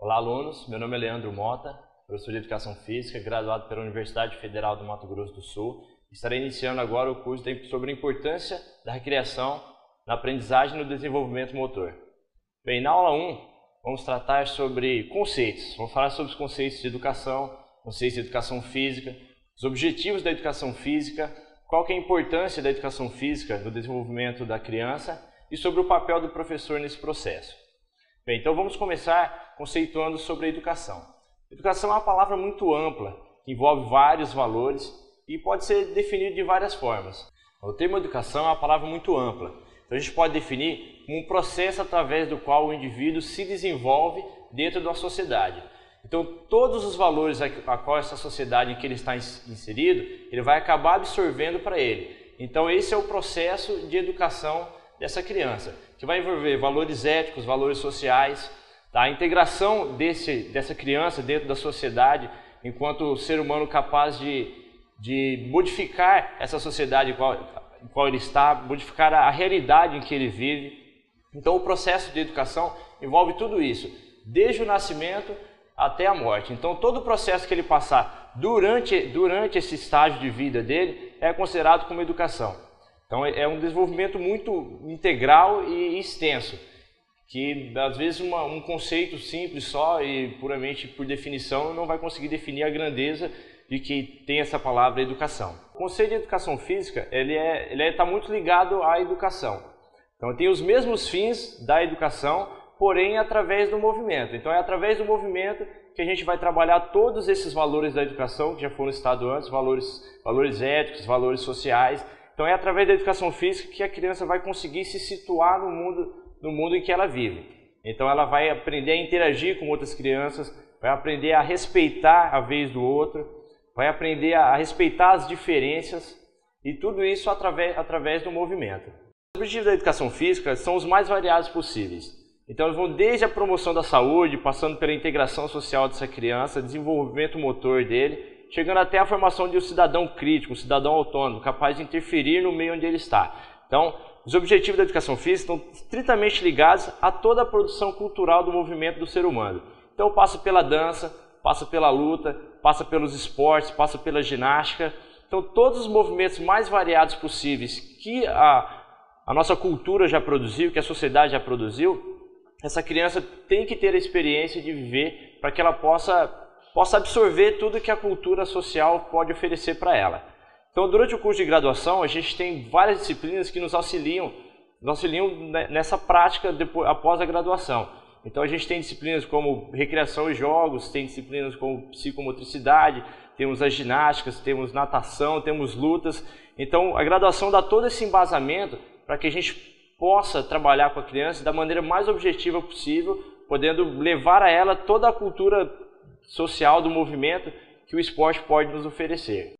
Olá, alunos. Meu nome é Leandro Mota, professor de Educação Física, graduado pela Universidade Federal do Mato Grosso do Sul. Estarei iniciando agora o curso sobre a importância da recreação na aprendizagem e no desenvolvimento motor. Bem, na aula 1, vamos tratar sobre conceitos. Vamos falar sobre os conceitos de educação, conceitos de educação física, os objetivos da educação física, qual que é a importância da educação física no desenvolvimento da criança e sobre o papel do professor nesse processo. Bem, então vamos começar conceituando sobre a educação. Educação é uma palavra muito ampla, que envolve vários valores e pode ser definido de várias formas. O termo educação é uma palavra muito ampla, então a gente pode definir um processo através do qual o indivíduo se desenvolve dentro da sociedade. Então todos os valores a qual essa sociedade em que ele está inserido, ele vai acabar absorvendo para ele. Então esse é o processo de educação dessa criança, que vai envolver valores éticos, valores sociais, tá? A integração dessa criança dentro da sociedade enquanto ser humano capaz de modificar essa sociedade em qual ele está, modificar a realidade em que ele vive. Então o processo de educação envolve tudo isso, desde o nascimento até a morte. Então todo o processo que ele passar durante esse estágio de vida dele é considerado como educação. Então é um desenvolvimento muito integral e extenso, que às vezes um conceito simples só e puramente por definição não vai conseguir definir a grandeza de que tem essa palavra educação. O conceito de educação física ele está muito ligado à educação. Então tem os mesmos fins da educação, porém através do movimento. Então é através do movimento que a gente vai trabalhar todos esses valores da educação que já foram citados antes, valores éticos, valores sociais. Então é através da educação física que a criança vai conseguir se situar no mundo em que ela vive. Então ela vai aprender a interagir com outras crianças, vai aprender a respeitar a vez do outro, vai aprender a respeitar as diferenças e tudo isso através do movimento. Os objetivos da educação física são os mais variados possíveis. Então eles vão desde a promoção da saúde, passando pela integração social dessa criança, desenvolvimento motor dele, chegando até a formação de um cidadão crítico, um cidadão autônomo, capaz de interferir no meio onde ele está. Então, os objetivos da educação física estão estritamente ligados a toda a produção cultural do movimento do ser humano. Então, passa pela dança, passa pela luta, passa pelos esportes, passa pela ginástica. Então, todos os movimentos mais variados possíveis que a nossa cultura já produziu, que a sociedade já produziu, essa criança tem que ter a experiência de viver para que ela possa absorver tudo que a cultura social pode oferecer para ela. Então, durante o curso de graduação, a gente tem várias disciplinas que nos auxiliam nessa prática após a graduação. Então, a gente tem disciplinas como recreação e jogos, tem disciplinas como psicomotricidade, temos as ginásticas, temos natação, temos lutas. Então, a graduação dá todo esse embasamento para que a gente possa trabalhar com a criança da maneira mais objetiva possível, podendo levar a ela toda a cultura social do movimento que o esporte pode nos oferecer.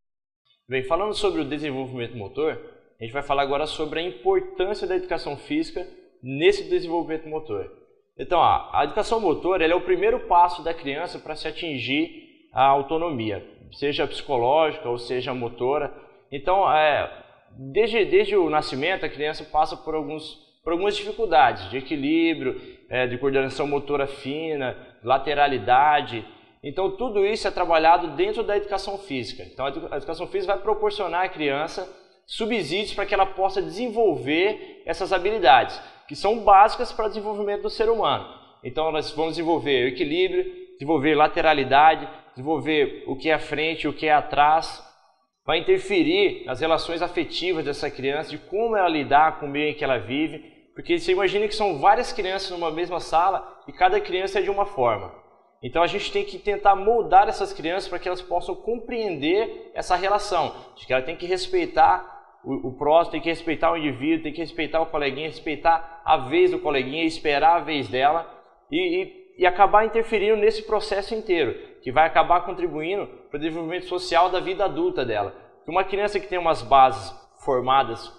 Bem, falando sobre o desenvolvimento motor, a gente vai falar agora sobre a importância da educação física nesse desenvolvimento motor. Então, a educação motor é o primeiro passo da criança para se atingir a autonomia, seja psicológica ou seja motora. Então, desde o nascimento, a criança passa por algumas dificuldades de equilíbrio, de coordenação motora fina, lateralidade. Então tudo isso é trabalhado dentro da educação física. Então a educação física vai proporcionar à criança subsídios para que ela possa desenvolver essas habilidades, que são básicas para o desenvolvimento do ser humano. Então nós vamos desenvolver o equilíbrio, desenvolver lateralidade, desenvolver o que é à frente e o que é atrás. Vai interferir nas relações afetivas dessa criança, de como ela lidar com o meio em que ela vive. Porque você imagina que são várias crianças numa mesma sala e cada criança é de uma forma. Então a gente tem que tentar moldar essas crianças para que elas possam compreender essa relação, de que ela tem que respeitar o próximo, tem que respeitar o indivíduo, tem que respeitar o coleguinha, respeitar a vez do coleguinha, esperar a vez dela e acabar interferindo nesse processo inteiro, que vai acabar contribuindo para o desenvolvimento social da vida adulta dela. Porque uma criança que tem umas bases formadas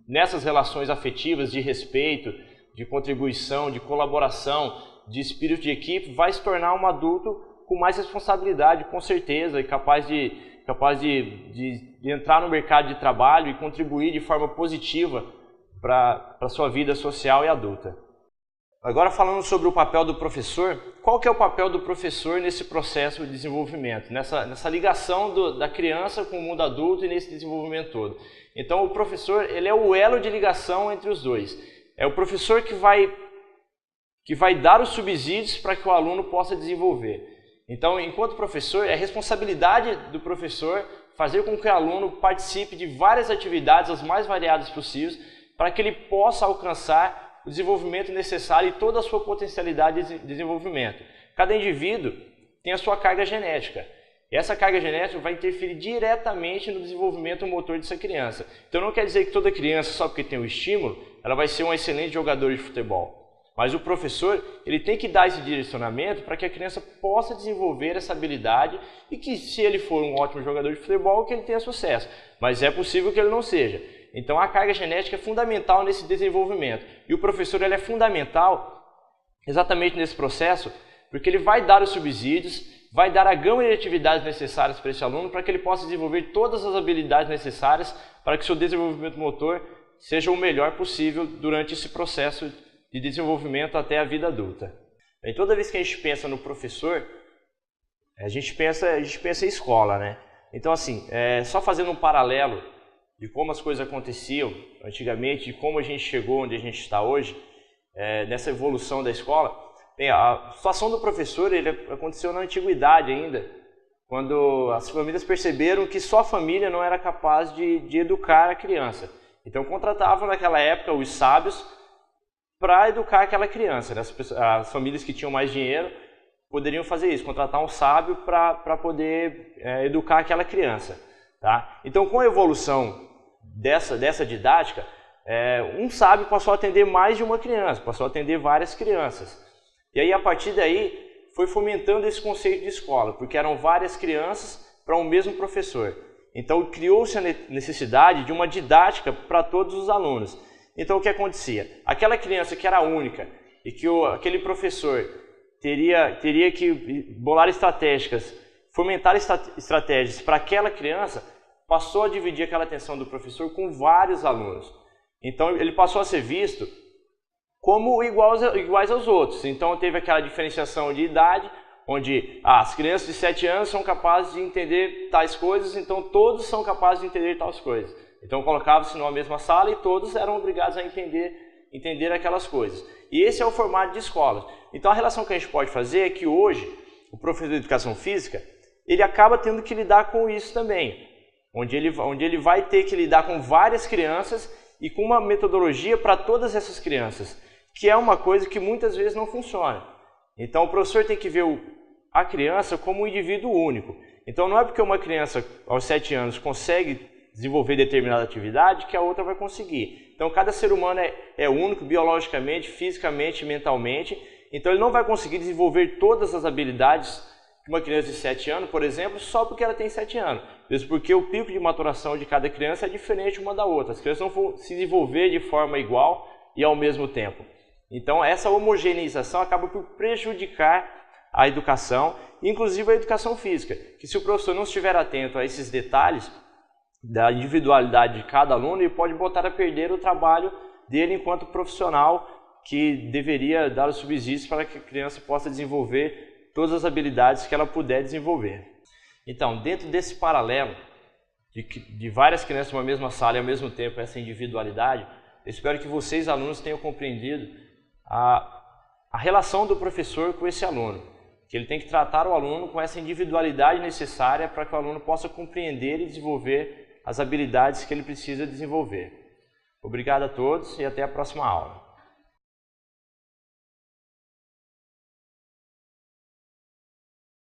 nessas relações afetivas de respeito, de contribuição, de colaboração, de espírito de equipe, vai se tornar um adulto com mais responsabilidade, com certeza, e capaz de entrar no mercado de trabalho e contribuir de forma positiva para a sua vida social e adulta. Agora falando sobre o papel do professor, qual que é o papel do professor nesse processo de desenvolvimento, nessa ligação da criança com o mundo adulto e nesse desenvolvimento todo? Então o professor, ele é o elo de ligação entre os dois. É o professor que vai dar os subsídios para que o aluno possa desenvolver. Então, enquanto professor, é responsabilidade do professor fazer com que o aluno participe de várias atividades, as mais variadas possíveis, para que ele possa alcançar o desenvolvimento necessário e toda a sua potencialidade de desenvolvimento. Cada indivíduo tem a sua carga genética. E essa carga genética vai interferir diretamente no desenvolvimento motor dessa criança. Então não quer dizer que toda criança, só porque tem o estímulo, ela vai ser um excelente jogador de futebol. Mas o professor, ele tem que dar esse direcionamento para que a criança possa desenvolver essa habilidade e que, se ele for um ótimo jogador de futebol, que ele tenha sucesso. Mas é possível que ele não seja. Então a carga genética é fundamental nesse desenvolvimento. E o professor, ele é fundamental exatamente nesse processo, porque ele vai dar os subsídios, vai dar a gama de atividades necessárias para esse aluno para que ele possa desenvolver todas as habilidades necessárias para que seu desenvolvimento motor seja o melhor possível durante esse processo de desenvolvimento até a vida adulta. E toda vez que a gente pensa no professor, a gente pensa em escola, né? Então assim, só fazendo um paralelo de como as coisas aconteciam antigamente, de como a gente chegou onde a gente está hoje, nessa evolução da escola. Bem, a situação do professor ele aconteceu na antiguidade ainda, quando as famílias perceberam que só a família não era capaz de educar a criança. Então contratavam naquela época os sábios para educar aquela criança. As famílias que tinham mais dinheiro poderiam fazer isso, contratar um sábio para poder educar aquela criança. Tá? Então, com a evolução dessa didática, um sábio passou a atender mais de uma criança, passou a atender várias crianças. E aí, a partir daí, foi fomentando esse conceito de escola, porque eram várias crianças para um mesmo professor. Então, criou-se a necessidade de uma didática para todos os alunos. Então, o que acontecia? Aquela criança que era única e que aquele professor teria que bolar estratégias, fomentar estratégias para aquela criança, passou a dividir aquela atenção do professor com vários alunos. Então, ele passou a ser visto como iguais aos outros. Então, teve aquela diferenciação de idade, onde as crianças de 7 anos são capazes de entender tais coisas, então todos são capazes de entender tais coisas. Então colocava-se numa mesma sala e todos eram obrigados a entender aquelas coisas. E esse é o formato de escola. Então a relação que a gente pode fazer é que hoje o professor de educação física ele acaba tendo que lidar com isso também, onde ele vai ter que lidar com várias crianças e com uma metodologia para todas essas crianças, que é uma coisa que muitas vezes não funciona. Então o professor tem que ver a criança como um indivíduo único. Então não é porque uma criança aos 7 anos consegue desenvolver determinada atividade que a outra vai conseguir. Então cada ser humano é único biologicamente, fisicamente, mentalmente. Então ele não vai conseguir desenvolver todas as habilidades de uma criança de 7 anos, por exemplo, só porque ela tem 7 anos. Isso porque o pico de maturação de cada criança é diferente uma da outra. As crianças não vão se desenvolver de forma igual e ao mesmo tempo. Então essa homogeneização acaba por prejudicar a educação, inclusive a educação física. Que se o professor não estiver atento a esses detalhes da individualidade de cada aluno, ele pode botar a perder o trabalho dele enquanto profissional que deveria dar os subsídios para que a criança possa desenvolver todas as habilidades que ela puder desenvolver. Então, dentro desse paralelo de várias crianças numa mesma sala e ao mesmo tempo essa individualidade, eu espero que vocês, alunos, tenham compreendido a relação do professor com esse aluno, que ele tem que tratar o aluno com essa individualidade necessária para que o aluno possa compreender e desenvolver as habilidades que ele precisa desenvolver. Obrigado a todos e até a próxima aula.